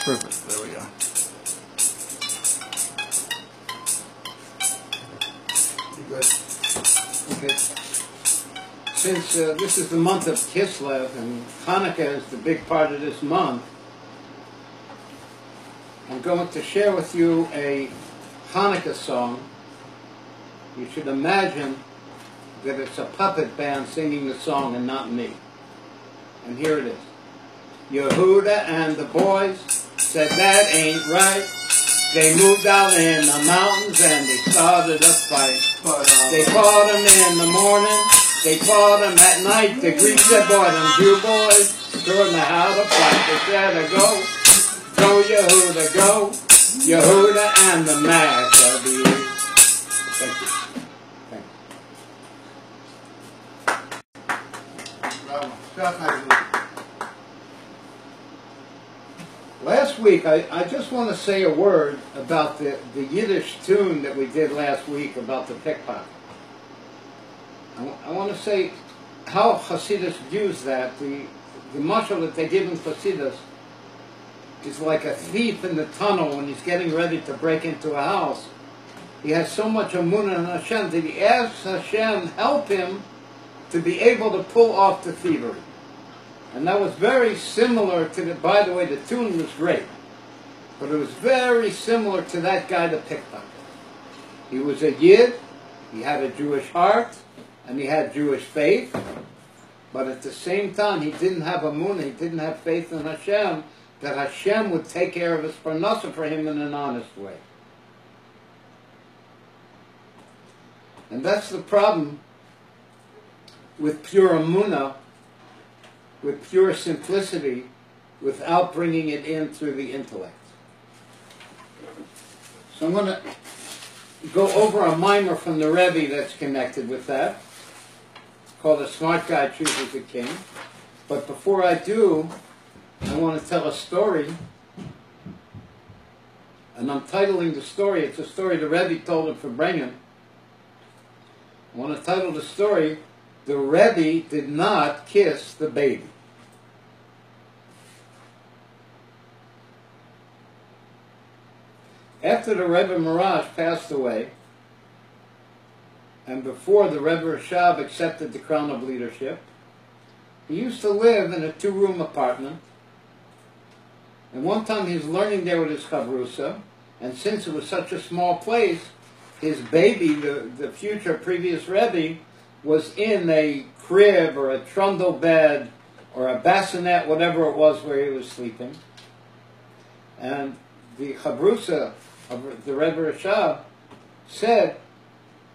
Perfect. There we go. Good. Okay. Since this is the month of Kislev and Hanukkah is the big part of this month, I'm going to share with you a Hanukkah song. You should imagine that it's a puppet band singing the song and not me. And here it is. Yehuda and the boys said that ain't right. They moved out in the mountains and they started a fight. They fought them in the morning, they fought them at night. The Greeks said, boy, them Jew boys don't know how to fight. They said, go Yehuda, go. Yehuda and the Maccabees. Thank you. Thank you. Last week, I just want to say a word about the Yiddish tune that we did last week about the pickpocket. I want to say how Chassidus views that. The mashal that they give in Chassidus is like a thief in the tunnel when he's getting ready to break into a house. He has so much emunah in Hashem that he asks Hashem help him to be able to pull off the thievery. And that was very similar to by the way, the tune was great, but it was very similar to that guy, the pickpocket. He was a Yid, he had a Jewish heart, and he had Jewish faith, but at the same time, he didn't have emunah, he didn't have faith in Hashem, that Hashem would take care of his parnasa for him in an honest way. And that's the problem with pure emunah, with pure simplicity, without bringing it in through the intellect. So I'm going to go over a mimer from the Rebbe that's connected with that. It's called A Smart Guy Chooses a King. But before I do, I want to tell a story. And I'm titling the story, it's a story the Rebbe told him for Brengen. I want to title the story, The Rebbe Did Not Kiss the Baby. After the Rebbe Mirage passed away, and before the Rebbe Rashab accepted the crown of leadership, he used to live in a 2-room apartment. And one time he was learning there with his chavrusa, and since it was such a small place, his baby, the future previous Rebbe, was in a crib or a trundle bed or a bassinet, whatever it was where he was sleeping. And the chavrusa of the Rebbe Rashab said,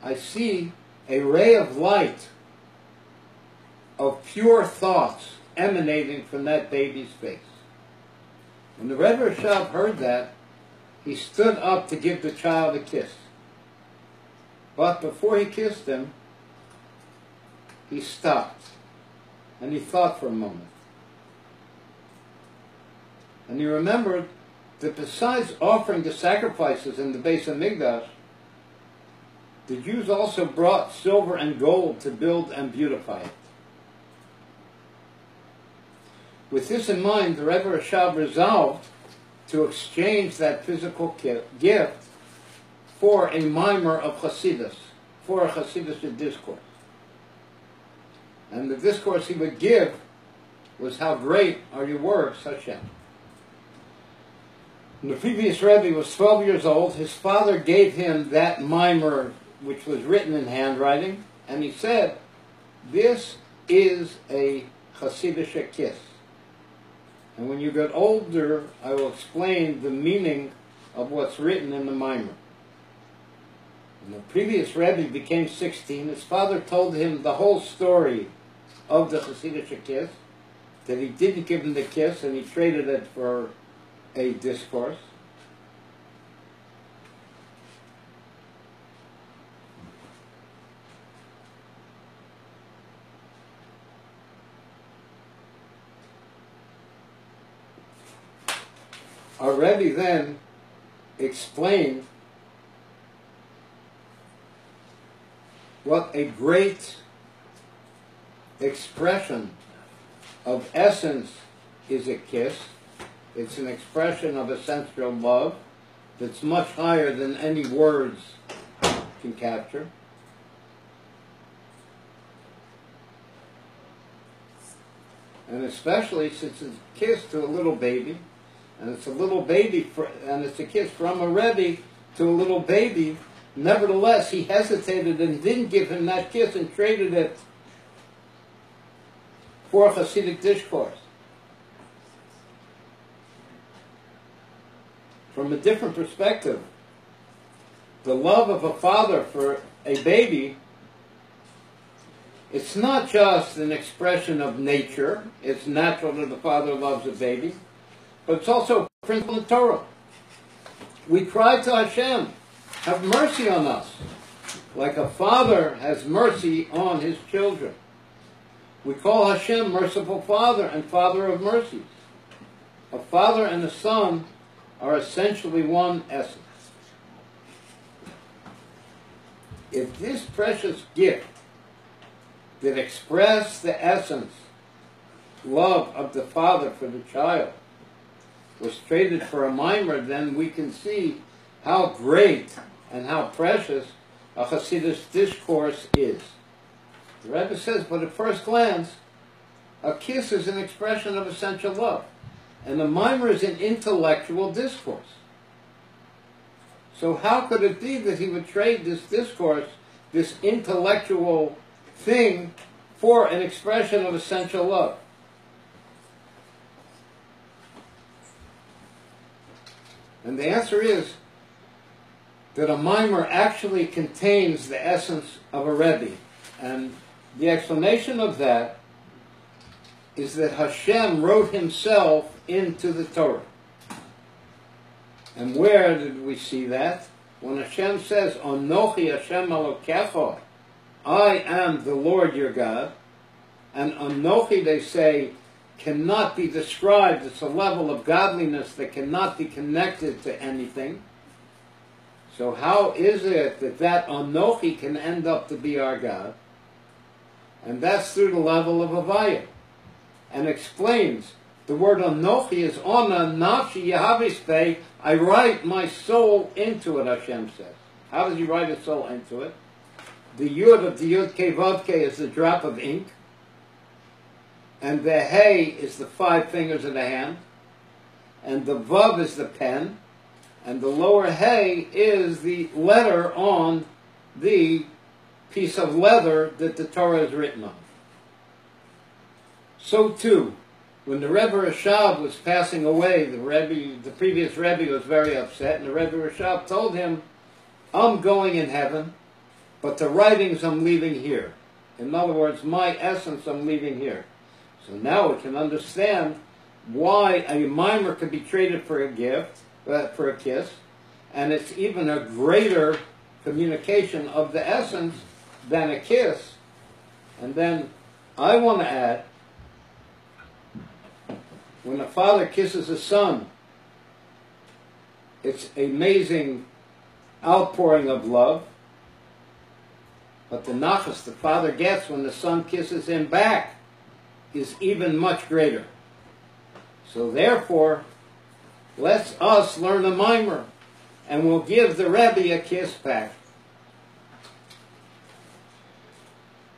I see a ray of light of pure thoughts emanating from that baby's face. When the Rebbe Rashab heard that, he stood up to give the child a kiss. But before he kissed him, he stopped and he thought for a moment. And he remembered that besides offering the sacrifices in the Beis HaMikdash, the Jews also brought silver and gold to build and beautify it. With this in mind, the Rebbe Rashab resolved to exchange that physical gift for a mimer of Chassidus, for a Chassidic discourse. And the discourse he would give was, how great are your works, Hashem. When the previous Rebbe was 12 years old, his father gave him that mimer, which was written in handwriting, and he said, this is a Chassidic kiss. And when you get older, I will explain the meaning of what's written in the mimer. When the previous Rebbe became 16, his father told him the whole story of the Chassidic kiss, that he didn't give him the kiss and he traded it for a discourse. Our Rebbe then explained what a great expression of essence is a kiss, It's an expression of essential love that's much higher than any words can capture. And especially since it's a kiss to a little baby, and it's a little baby, and it's a kiss from a Rebbe to a little baby, nevertheless he hesitated and didn't give him that kiss and traded it for Chassidic discourse. From a different perspective, the love of a father for a baby, it's not just an expression of nature. It's natural that the father loves a baby, but it's also a principle in Torah. We cry to Hashem, have mercy on us, like a father has mercy on his children. We call Hashem merciful Father and Father of mercies. A father and a son are essentially one essence. If this precious gift that express the essence, love of the father for the child, was traded for a mimer, then we can see how great and how precious a Hasidus discourse is. The Rebbe says, but at first glance, a kiss is an expression of essential love, and the mimer is an intellectual discourse. So how could it be that he would trade this discourse, this intellectual thing, for an expression of essential love? And the answer is that a mimer actually contains the essence of a Rebbe. And the explanation of that is that Hashem wrote himself into the Torah. And where did we see that? When Hashem says, Anochi Hashem Elokecha, I am the Lord your God, and Anochi, they say, cannot be described. It's a level of godliness that cannot be connected to anything. So how is it that that Anochi can end up to be our God? And that's through the level of Avaya. And explains, the word Anochi is Ona Nafshi Yehavispei, I write my soul into it, Hashem says. How does he write his soul into it? The Yud of the Yud Kei Vav Kei is the drop of ink, and the Hey is the 5 fingers of the hand, and the Vav is the pen, and the lower Hey is the letter on the piece of leather that the Torah is written on. So too, when the Rebbe Rashab was passing away, the previous Rebbe was very upset, and the Rebbe Rashab told him, I'm going in heaven, but the writings I'm leaving here. In other words, my essence I'm leaving here. So now we can understand why a mimer could be traded for a gift, for a kiss, and it's even a greater communication of the essence than a kiss. And then I want to add, when a father kisses a son, it's an amazing outpouring of love. But the nachas the father gets when the son kisses him back is even much greater. So therefore, let us learn a mimer, and we'll give the Rebbe a kiss back.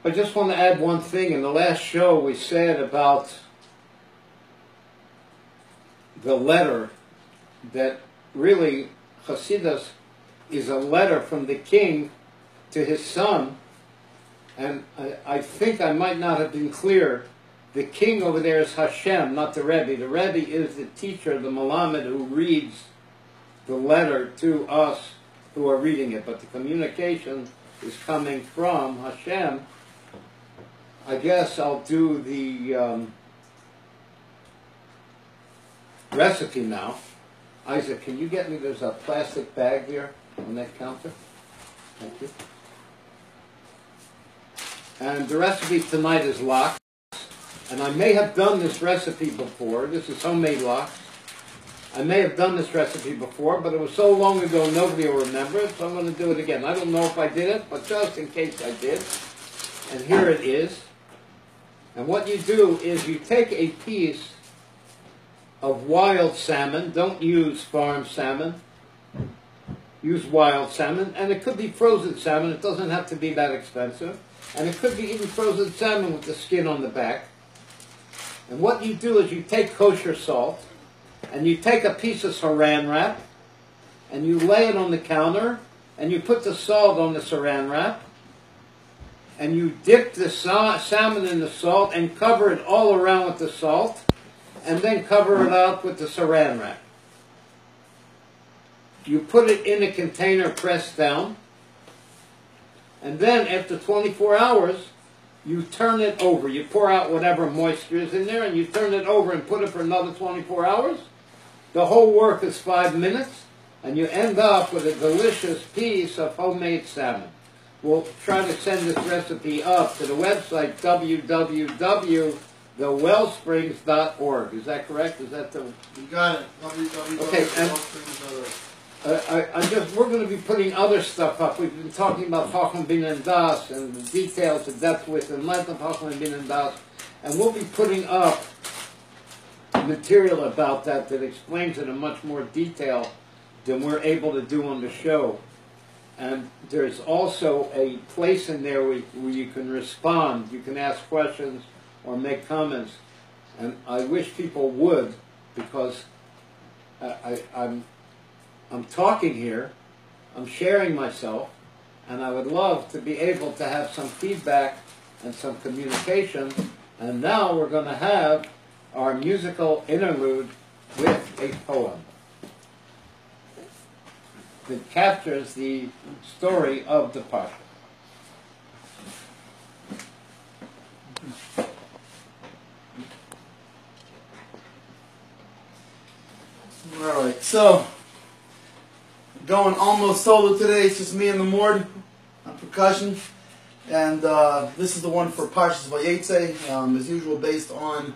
I just want to add one thing. In the last show we said about the letter, that really Chassidus is a letter from the king to his son, and I think I might not have been clear. The king over there is Hashem, not the Rebbe. The Rebbe is the teacher, the Malamud, who reads the letter to us who are reading it, but the communication is coming from Hashem. I guess I'll do the recipe now. Isaac, can you get me, there's a plastic bag here on that counter? Thank you. And the recipe tonight is lox. And I may have done this recipe before. This is homemade lox. I may have done this recipe before, but it was so long ago nobody will remember it, so I'm going to do it again. I don't know if I did it, but just in case I did. And here it is. And what you do is you take a piece of wild salmon. Don't use farm salmon. Use wild salmon, and it could be frozen salmon. It doesn't have to be that expensive. And it could be even frozen salmon with the skin on the back. And what you do is you take kosher salt, and you take a piece of saran wrap, and you lay it on the counter, and you put the salt on the saran wrap, and you dip the salmon in the salt and cover it all around with the salt, and then cover it up with the saran wrap. You put it in a container pressed down, and then after 24 hours, you turn it over. You pour out whatever moisture is in there, and you turn it over and put it for another 24 hours. The whole work is 5 minutes, and you end up with a delicious piece of homemade salmon. We'll try to send this recipe up to the website www.TheWellsprings.org. Is that correct? Is that the... You got it. www.TheWellsprings.org. We're going to be putting other stuff up. We've been talking about Chacham Bin and Das and the details, the depth, width, and length of Chacham Bin and Das, and we'll be putting up material about that explains it in much more detail than we're able to do on the show. And there's also a place in there where you can respond. You can ask questions or make comments. And I wish people would, because I'm talking here, I'm sharing myself, and I would love to be able to have some feedback and some communication. And now we're going to have our musical interlude with a poem that captures the story of the Pasha. All right, so going almost solo today. It's just me and the Mord on percussion, and this is the one for Parshas Vayeitzei, as usual, based on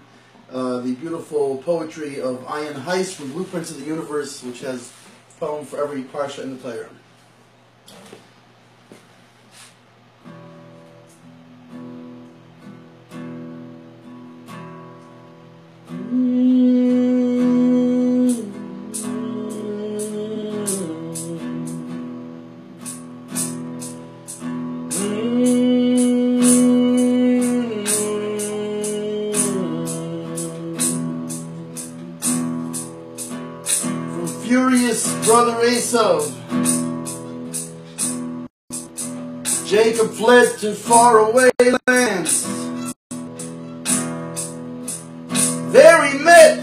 the beautiful poetry of Ian Heiss from Blueprints of the Universe, which has a poem for every parsha in the Torah. Brother Esau, Jacob fled to faraway lands. There he met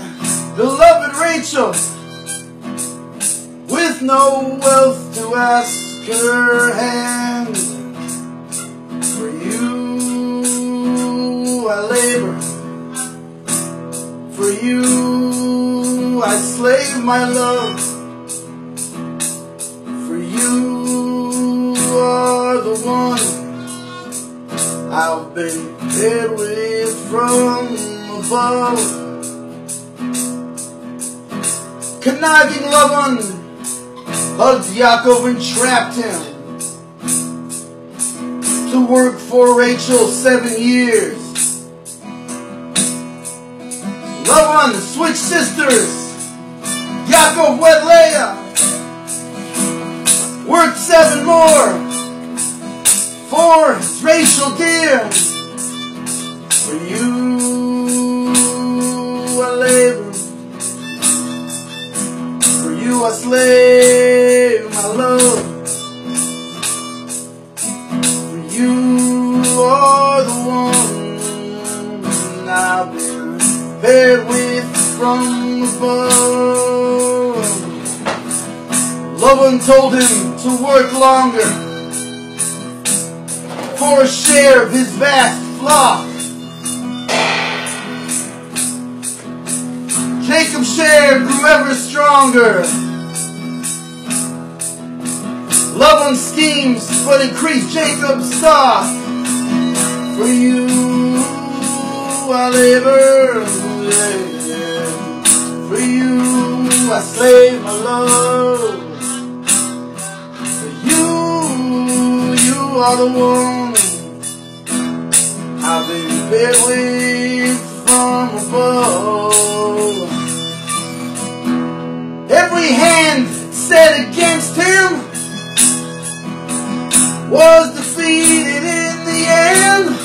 beloved Rachel, with no wealth to ask her hand. For you I labor, for you I slave my love. The one I've been paired with from above. Conniving Lavan hugged Yaakov and trapped him to work for Rachel 7 years. Lavan switched sisters. Yaakov wed Leah, worked 7 more. For Rachel dear, for you I labor, for you I slave my love, for you are the one I've been paired with from above. Laban told him to work longer for a share of his vast flock. Jacob's share grew ever stronger. Laban's schemes but increased Jacob's stock. For you I labor, for you I slave my love. For you are the one I've been paired with from above. Every hand set against him was defeated in the end.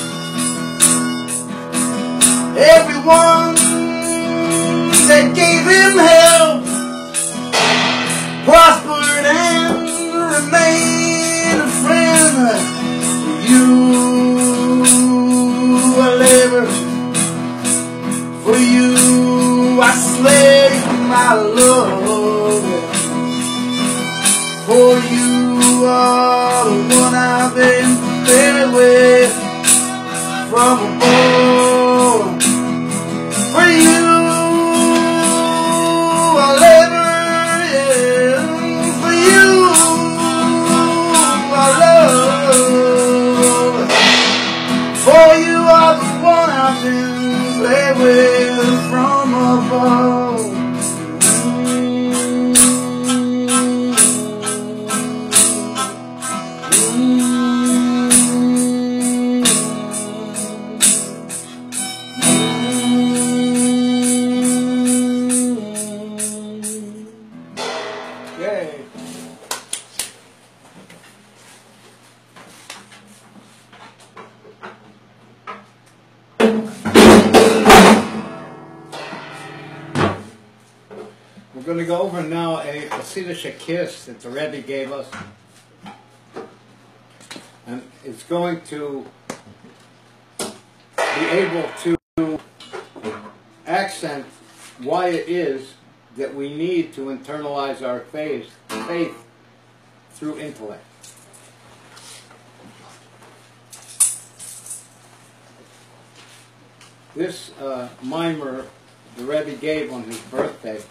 Everyone that gave him hell prospered and remained a friend. For you I labor, for you I slay my love. For you are the one I've been prepared with from above. For you I labor, yeah. For you I love. For you are the one I've been prepared with from above. We're going to go over now a Chassidic kiss that the Rebbe gave us, and it's going to be able to accent why it is that we need to internalize our faith through intellect. This mimer the Rebbe gave on his birthday,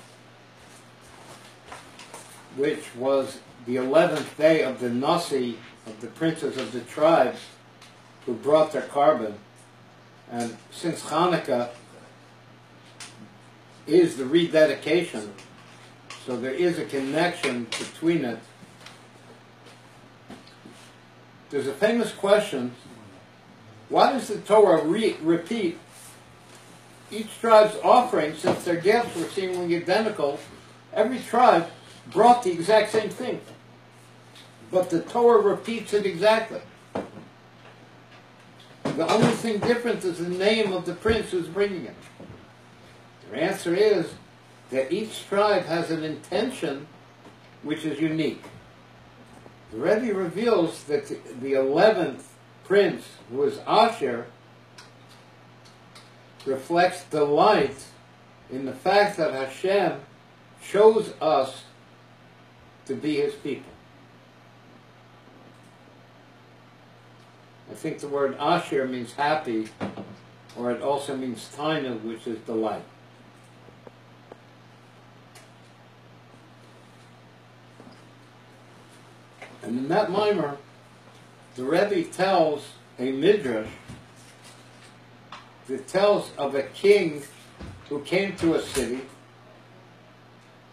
which was the 11th day of the Nasi, of the princes of the tribes who brought their carbon. And since Hanukkah is the rededication, so there is a connection between it. There's a famous question: why does the Torah repeat each tribe's offering, since their gifts were seemingly identical? Every tribe brought the exact same thing, but the Torah repeats it exactly. The only thing different is the name of the prince who's bringing it. The answer is that each tribe has an intention which is unique. The Rebbe reveals that the 11th prince, who is Asher, reflects delight in the fact that Hashem chose us to be his people. I think the word Asher means happy, or it also means tainug, which is delight. And in that mimer, the Rebbe tells a midrash that tells of a king who came to a city,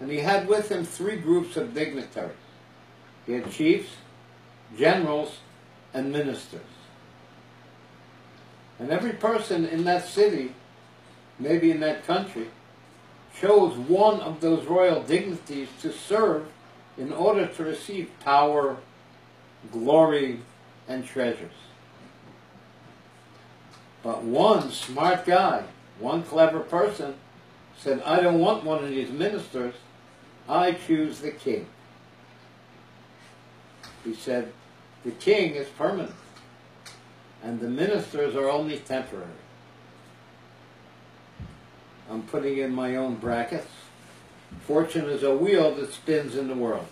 and he had with him 3 groups of dignitaries. He had chiefs, generals, and ministers. And every person in that city, maybe in that country, chose one of those royal dignities to serve in order to receive power, glory, and treasures. But one smart guy, one clever person, said, I don't want one of these ministers, I choose the king. He said, the king is permanent, and the ministers are only temporary. I'm putting in my own brackets. Fortune is a wheel that spins in the world,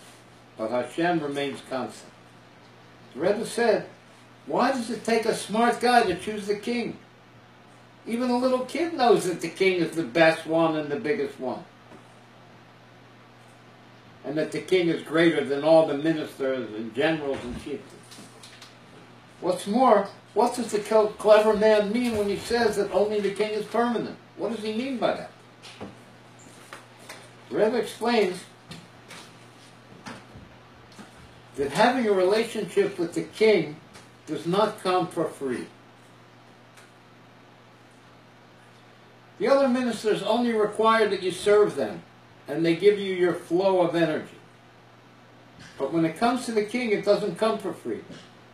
but Hashem remains constant. The Rebbe said, why does it take a smart guy to choose the king? Even a little kid knows that the king is the best one and the biggest one, and that the king is greater than all the ministers and generals and chiefs. What's more, what does the clever man mean when he says that only the king is permanent? What does he mean by that? The Rebbe explains that having a relationship with the king does not come for free. The other ministers only require that you serve them, and they give you your flow of energy. But when it comes to the king, it doesn't come for free.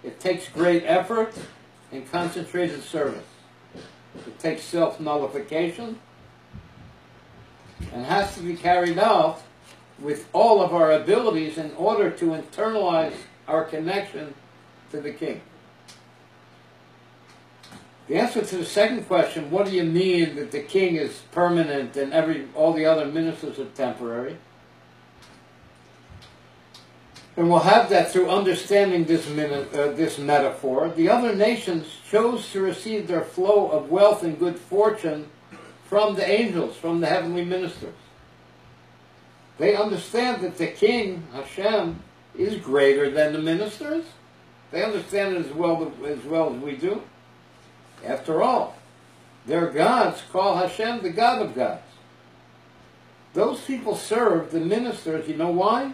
It takes great effort and concentrated service. It takes self-nullification and has to be carried out with all of our abilities in order to internalize our connection to the king. The answer to the second question, what do you mean that the king is permanent and all the other ministers are temporary? And we'll have that through understanding this metaphor. The other nations chose to receive their flow of wealth and good fortune from the angels, from the heavenly ministers. They understand that the king, Hashem, is greater than the ministers. They understand it as well as we do. After all, their gods call Hashem the God of gods. Those people serve the ministers, you know why?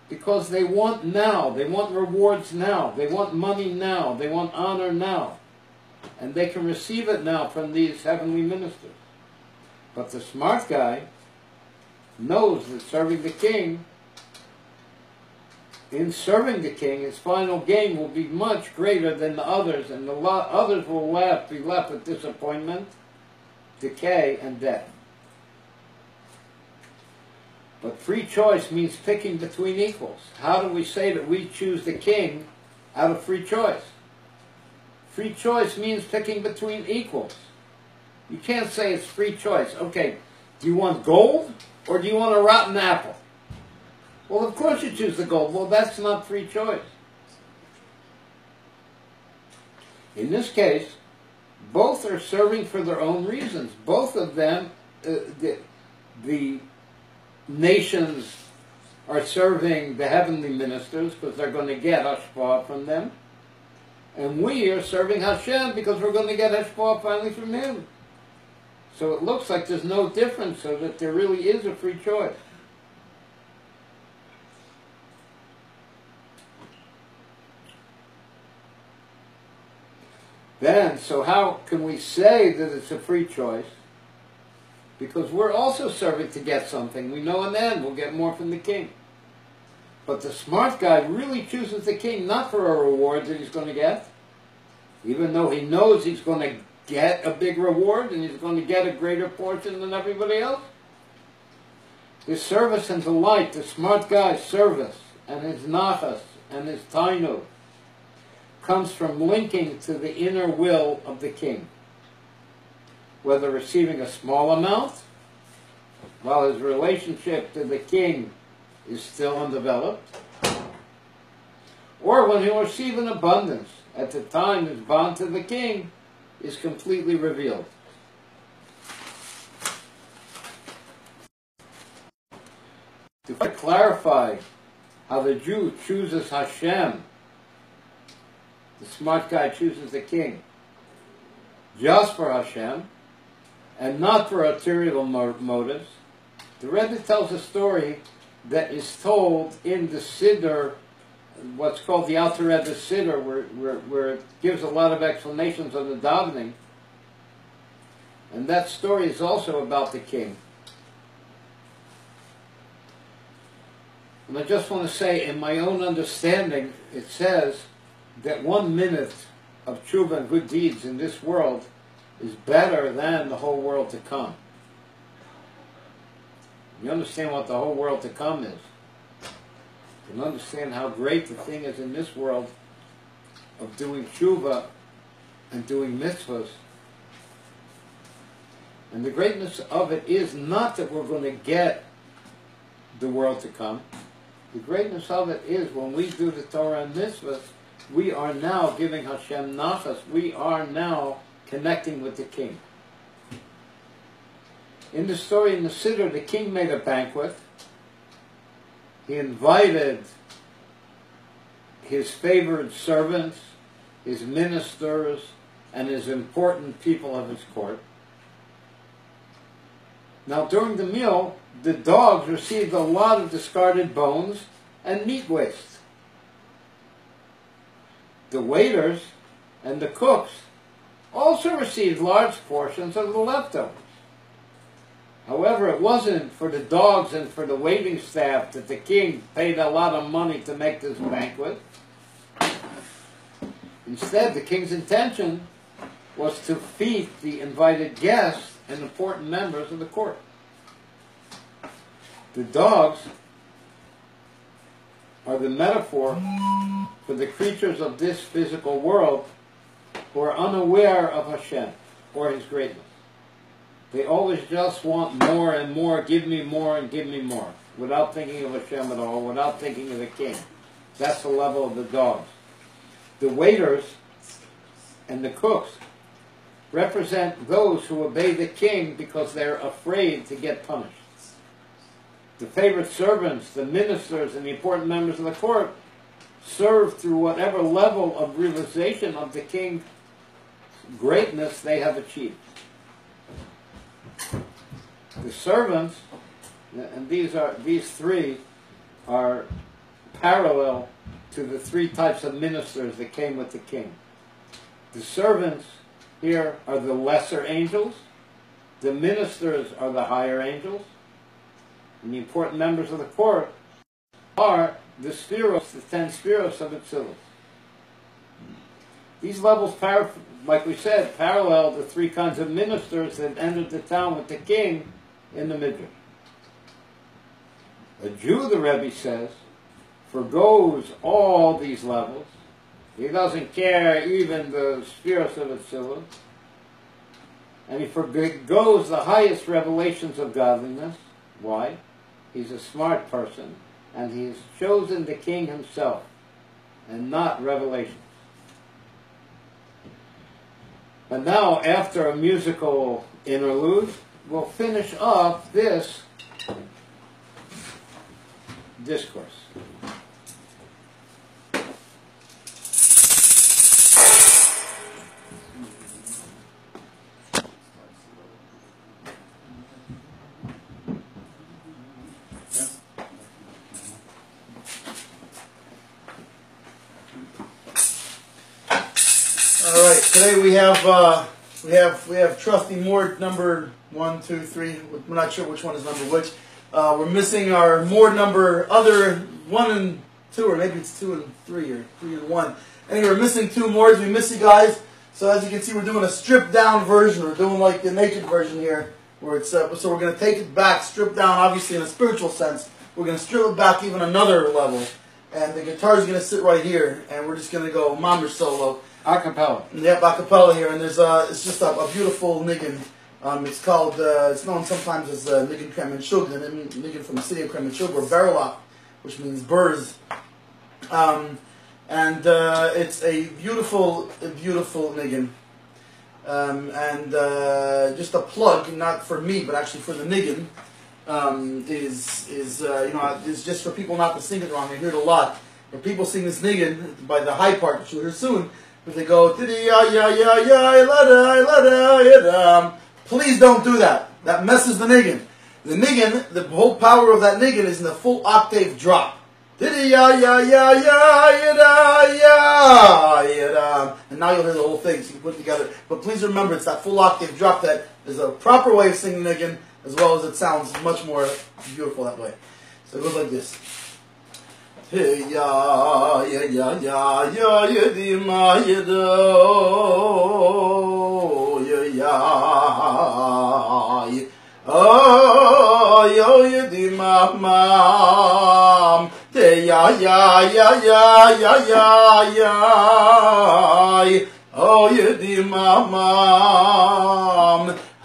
Because they want now, they want rewards now, they want money now, they want honor now. And they can receive it now from these heavenly ministers. But the smart guy knows that serving the king, in serving the king, his final gain will be much greater than the others, and the others will be left with disappointment, decay, and death. But free choice means picking between equals. How do we say that we choose the king out of free choice? Free choice means picking between equals. You can't say it's free choice. Okay, do you want gold or do you want a rotten apple? Well, of course you choose the gold. Well, that's not free choice. In this case, both are serving for their own reasons. Both of them, the nations are serving the heavenly ministers because they're going to get hashpah from them. And we are serving Hashem because we're going to get hashpah finally from Him. So it looks like there's no difference, so that there really is a free choice. Then, so how can we say that it's a free choice? Because we're also serving to get something. We know in the end we'll get more from the king. But the smart guy really chooses the king not for a reward that he's going to get, even though he knows he's going to get a big reward and he's going to get a greater portion than everybody else. His service and delight, the smart guy's service and his nachas and his tainu, comes from linking to the inner will of the king. Whether receiving a small amount, while his relationship to the king is still undeveloped, or when he'll receive an abundance at the time his bond to the king is completely revealed. To clarify how the Jew chooses Hashem, the smart guy chooses the king just for Hashem and not for arterial motives. The Rebbe tells a story that is told in the Siddur, what's called the Alter Rebbe Siddur, where it gives a lot of explanations on the davening. And that story is also about the king. And I just want to say, in my own understanding, it says that 1 minute of tshuva and good deeds in this world is better than the whole world to come. You understand what the whole world to come is. You can understand how great the thing is in this world of doing tshuva and doing mitzvahs. And the greatness of it is not that we're going to get the world to come. The greatness of it is when we do the Torah and mitzvahs, we are now giving Hashem nachas. We are now connecting with the king. In the story in the Siddur, the king made a banquet. He invited his favored servants, his ministers, and his important people of his court. Now, during the meal, the dogs received a lot of discarded bones and meat waste. The waiters and the cooks also received large portions of the leftovers. However, it wasn't for the dogs and for the waiting staff that the king paid a lot of money to make this banquet. Instead, the king's intention was to feed the invited guests and important members of the court. The dogs are the metaphor for the creatures of this physical world who are unaware of Hashem or His greatness. They always just want more and more, give me more and give me more, without thinking of Hashem at all, without thinking of the king. That's the level of the dogs. The waiters and the cooks represent those who obey the king because they're afraid to get punished. The favorite servants, the ministers, and the important members of the court serve through whatever level of realization of the king's greatness they have achieved. The servants, and these three are parallel to the three types of ministers that came with the king. The servants here are the lesser angels, the ministers are the higher angels, and the important members of the court are the spheros, the 10 spheros of Bitzalel. These levels, like we said, parallel the three kinds of ministers that entered the town with the king in the Midrash. A Jew, the Rebbe says, forgoes all these levels. He doesn't care even the spheros of Bitzalel. And he forgoes the highest revelations of godliness. Why? He's a smart person, and he's chosen the king himself, and not revelations. And now, after a musical interlude, we'll finish up this discourse. All right, today we have trustee Mord number 1, 2, 3. We're not sure which one is number which. We're missing our Mord number other 1 and 2, or maybe it's 2 and 3, or 3 and 1. Anyway, we're missing 2 Mords. We miss you guys. So as you can see, we're doing a stripped down version. We're doing like the naked version here, where it's so we're going to take it back, strip down, obviously in a spiritual sense. We're going to strip it back even another level, and the guitar is going to sit right here, and we're just going to go mamish solo. Acapella. Yep, acapella here, and there's it's just a beautiful niggin. It's called it's known sometimes as niggin Kremenchug, the niggin from the city of Kremenchug, or Berlach, which means birds. And it's a beautiful niggin. And just a plug, not for me, but actually for the niggin, is just for people not to sing it wrong. I hear it a lot. When people sing this niggin by the high part, which you'll hear soon, but they go, please don't do that. That messes the niggin. The niggin, the whole power of that niggin is in the full octave drop. And now you'll hear the whole thing, so you can put it together. But please remember, it's that full octave drop that is a proper way of singing niggin, as well as it sounds much more beautiful that way. So it goes like this. Hey ya ya ya ya ya ya di ma ya do ya ya oh ya di ma ma te ya ya ya ya ya ya ya oh ya di ma ma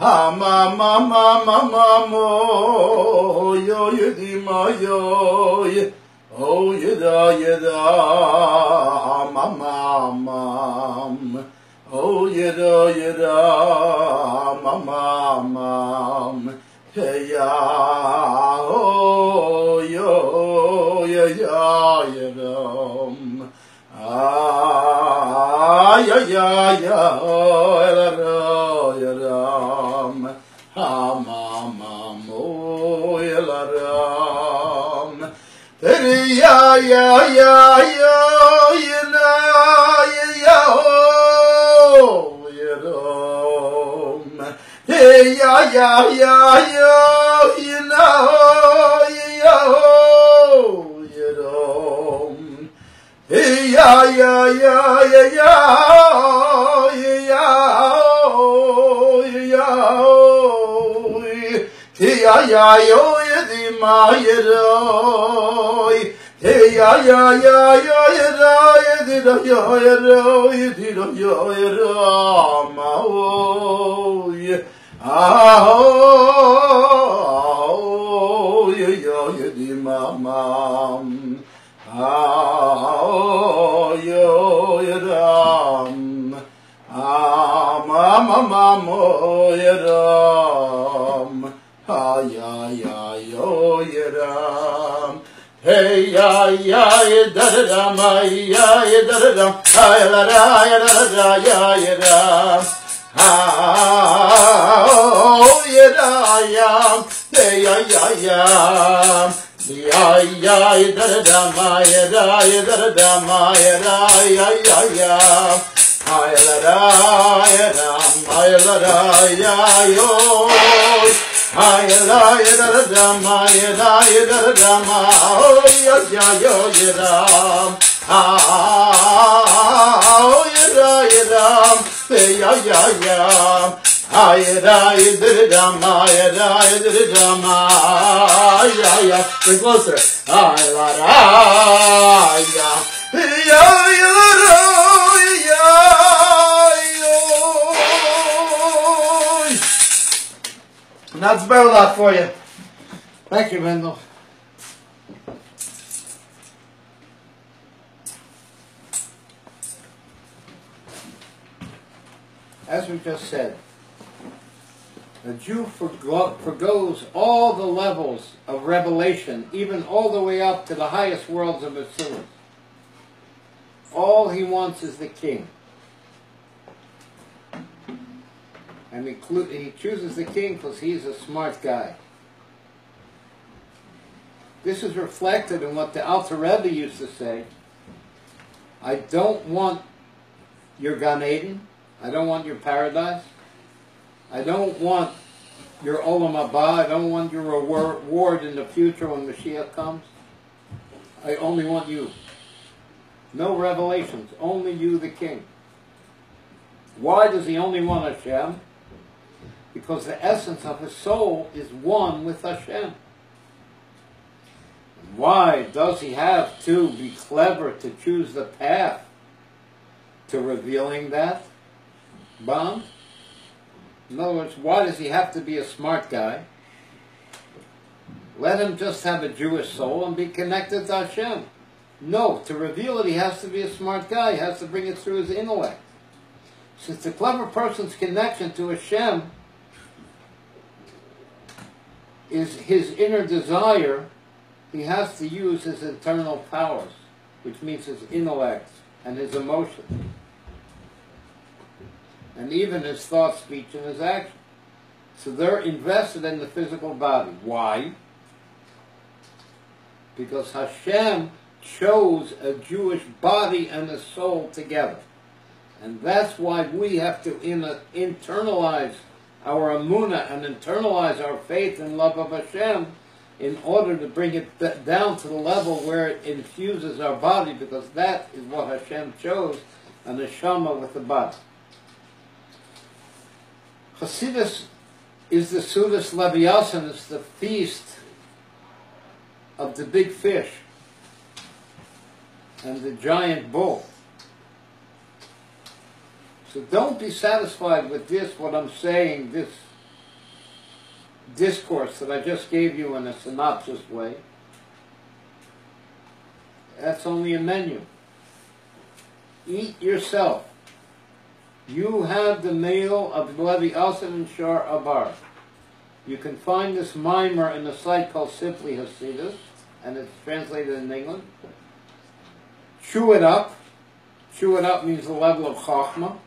ha ma ma ma ma ma mo yo ya di ma yo oh yada yada mam oh yada mam hey ya oh yo ya yada ya ya ya oh yada ha mam oh yada ya ya ya ya ya oh ya ya ya ya Bring closer. And that's better lot for you. Thank you, Mendel. As we just said, a Jew forgoes all the levels of revelation, even all the way up to the highest worlds of Bitzalel. All he wants is the king. And he chooses the king because he's a smart guy. This is reflected in what the Alter Rebbe used to say. I don't want your Gan Eden. I don't want your paradise. I don't want your Olam Haba. I don't want your reward in the future when Mashiach comes. I only want you. No revelations. Only you, the king. Why does he only want Hashem? Because the essence of his soul is one with Hashem. And why does he have to be clever to choose the path to revealing that bond? In other words, why does he have to be a smart guy? Let him just have a Jewish soul and be connected to Hashem. No, to reveal it he has to be a smart guy. He has to bring it through his intellect. Since the clever person's connection to Hashem is his inner desire, he has to use his internal powers, which means his intellect and his emotion, and even his thought, speech, and his action. So they're invested in the physical body. Why? Because Hashem chose a Jewish body and a soul together. And that's why we have to internalize our emunah and internalize our faith and love of Hashem in order to bring it down to the level where it infuses our body, because that is what Hashem chose, a neshama with the body. Chassidus is the Sudas Leviathan, it's the feast of the big fish and the giant bull. So don't be satisfied with this, what I'm saying, this discourse that I just gave you in a synopsis way. That's only a menu. Eat yourself. You have the meal of Leviathan and Shar Abar. You can find this mimer in a site called Simply Hasidus, and it's translated in England. Chew it up. Chew it up means the level of Chachma.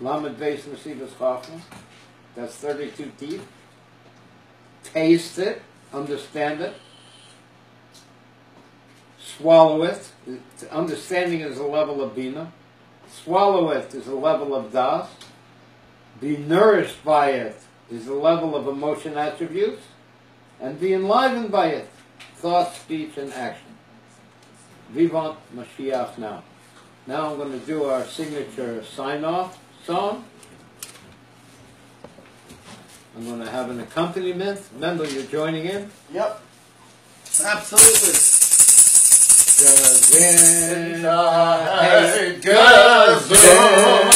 Lamed Beis Hasidus Chachma. That's 32 teeth. Taste it. Understand it. Swallow it. Understanding is a level of Bina. Swallow it is a level of Das. Be nourished by it is a level of emotion attributes. And be enlivened by it, thought, speech, and action. We want Mashiach now. Now I'm going to do our signature sign-off song. I'm going to have an accompaniment. Mendel, you're joining in? Yep. Absolutely. Gazin,